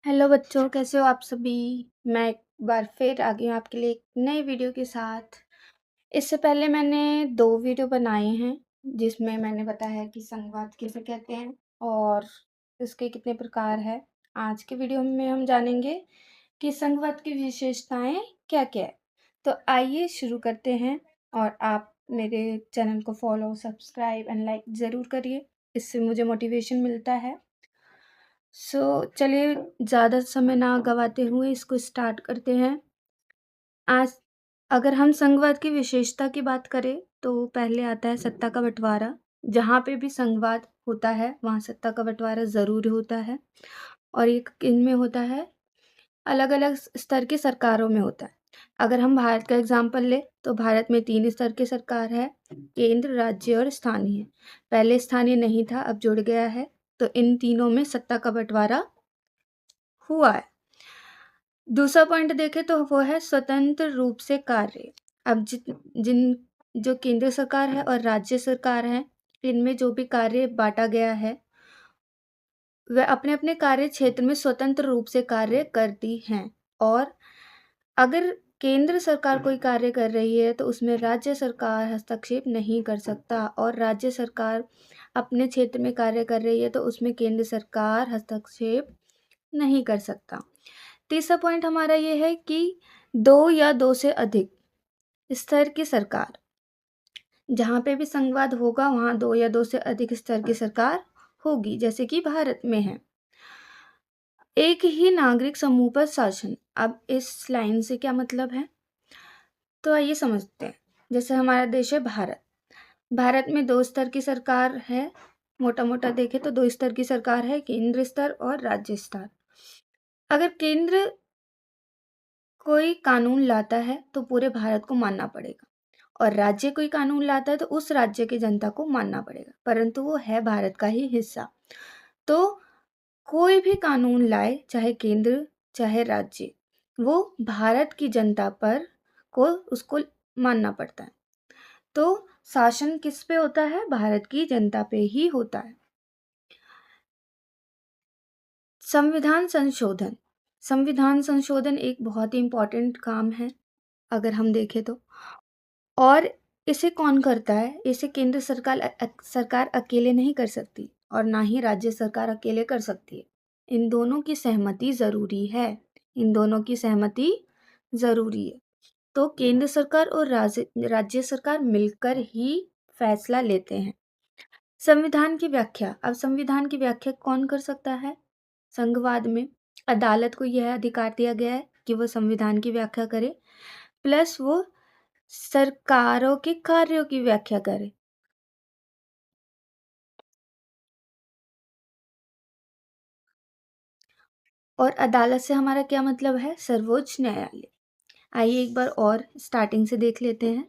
Hello बच्चों, कैसे हो आप सभी? मैं एक बार फिर आ गई हूँ आपके लिए एक नई वीडियो के साथ। इससे पहले मैंने 2 वीडियो बनाए हैं, जिसमें मैंने बताया है कि संवाद किसे कहते हैं और उसके कितने प्रकार हैं। आज के वीडियो में हम जानेंगे कि संवाद की विशेषताएँ क्या-क्या है। तो आइए शुरू करते हैं और आप मेरे चैनल को फॉलो, सब्सक्राइब एंड लाइक ज़रूर करिए, इससे मुझे मोटिवेशन मिलता है। चलिए ज़्यादा समय ना गवाते हुए इसको स्टार्ट करते हैं। आज अगर हम संघवाद की विशेषता की बात करें तो पहले आता है सत्ता का बँटवारा। जहाँ पे भी संघवाद होता है वहाँ सत्ता का बँटवारा ज़रूर होता है और ये किनमें होता है? अलग-अलग स्तर की सरकारों में होता है। अगर हम भारत का एग्ज़ाम्पल लें तो भारत में 3 स्तर की सरकार है, केंद्र, राज्य और स्थानीय। पहले स्थानीय नहीं था, अब जुड़ गया है। तो इन तीनों में सत्ता का बँटवारा हुआ है। दूसरा पॉइंट देखें तो वो है स्वतंत्र रूप से कार्य। अब जिन जो केंद्र सरकार है और राज्य सरकार है, इनमें जो भी कार्य बाँटा गया है, वह अपने-अपने कार्य क्षेत्र में स्वतंत्र रूप से कार्य करती हैं और अगर केंद्र सरकार कोई कार्य कर रही है, तो उसमें राज्य सरकार हस्तक्षेप नहीं कर सकता और राज्य सरकार अपने क्षेत्र में कार्य कर रही है, तो उसमें केंद्र सरकार हस्तक्षेप नहीं कर सकता। तीसरा पॉइंट हमारा ये है कि 2 या 2 से अधिक स्तर की सरकार, जहाँ पे भी संघवाद होगा वहाँ 2 या 2 से अधिक स्तर की सरकार होगी, जैसे कि भारत में है। एक ही नागरिक समूह पर शासन। अब इस लाइन से क्या मतलब है? तो आइए समझते हैं। जैसे हमारा देश है भारत। भारत में 2 स्तर की सरकार है, मोटा-मोटा देखें तो 2 स्तर की सरकार है, केंद्र स्तर और राज्य स्तर। अगर केंद्र कोई कानून लाता है तो पूरे भारत को मानना पड़ेगा और राज्य कोई कानून लाता है तो उस राज्य की जनता को मानना पड़ेगा, परंतु वो है भारत का ही हिस्सा। तो कोई भी कानून लाए, चाहे केंद्र चाहे राज्य, वो भारत की जनता पर को उसको मानना पड़ता है। तो शासन किस पे होता है? भारत की जनता पे ही होता है। संविधान संशोधन। संविधान संशोधन एक बहुत ही इम्पोर्टेंट काम है, अगर हम देखें तो। और इसे कौन करता है? इसे केंद्र सरकार अकेले नहीं कर सकती और ना ही राज्य सरकार अकेले कर सकती है। इन दोनों की सहमति ज़रूरी है। इन दोनों की सहमति ज़रूरी है। तो केंद्र सरकार और राज्य सरकार मिलकर ही फैसला लेते हैं। संविधान की व्याख्या। अब संविधान की व्याख्या कौन कर सकता है? संघवाद में अदालत को यह अधिकार दिया गया है कि वो संविधान की व्याख्या करे, प्लस वो सरकारों के कार्यों की व्याख्या करे। और अदालत से हमारा क्या मतलब है? सर्वोच्च न्यायालय। आइए एक बार और स्टार्टिंग से देख लेते हैं।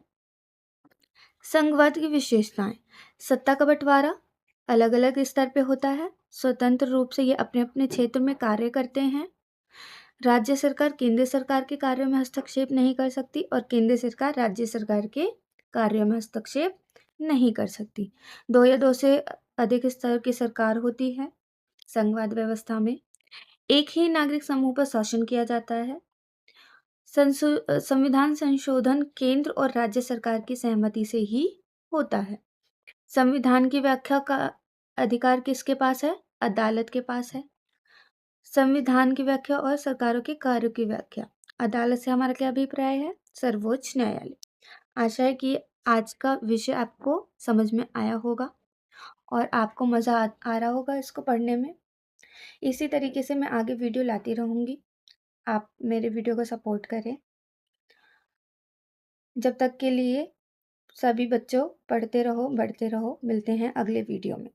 संघवाद की विशेषताएं। सत्ता का बंटवारा अलग-अलग स्तर पे होता है। स्वतंत्र रूप से ये अपने-अपने क्षेत्र में कार्य करते हैं। राज्य सरकार केंद्र सरकार के कार्यों में हस्तक्षेप नहीं कर सकती और केंद्र सरकार राज्य सरकार के कार्यों में हस्तक्षेप नहीं कर सकती। 2 या 2 से अधिक स्तर की सरकार होती है संघवाद व्यवस्था में। एक ही नागरिक समूह पर शासन किया जाता है। संविधान संशोधन केंद्र और राज्य सरकार की सहमति से ही होता है। संविधान की व्याख्या का अधिकार किसके पास है? अदालत के पास है। संविधान की व्याख्या और सरकारों के कार्यों की व्याख्या। अदालत से हमारा क्या अभिप्राय है? सर्वोच्च न्यायालय। आशा है कि आज का विषय आपको समझ में आया होगा और आपको मज़ा आ रहा होगा इसको पढ़ने में। इसी तरीके से मैं आगे वीडियो लाती रहूँगी। आप मेरे वीडियो को सपोर्ट करें। जब तक के लिए सभी बच्चों पढ़ते रहो, बढ़ते रहो। मिलते हैं अगले वीडियो में।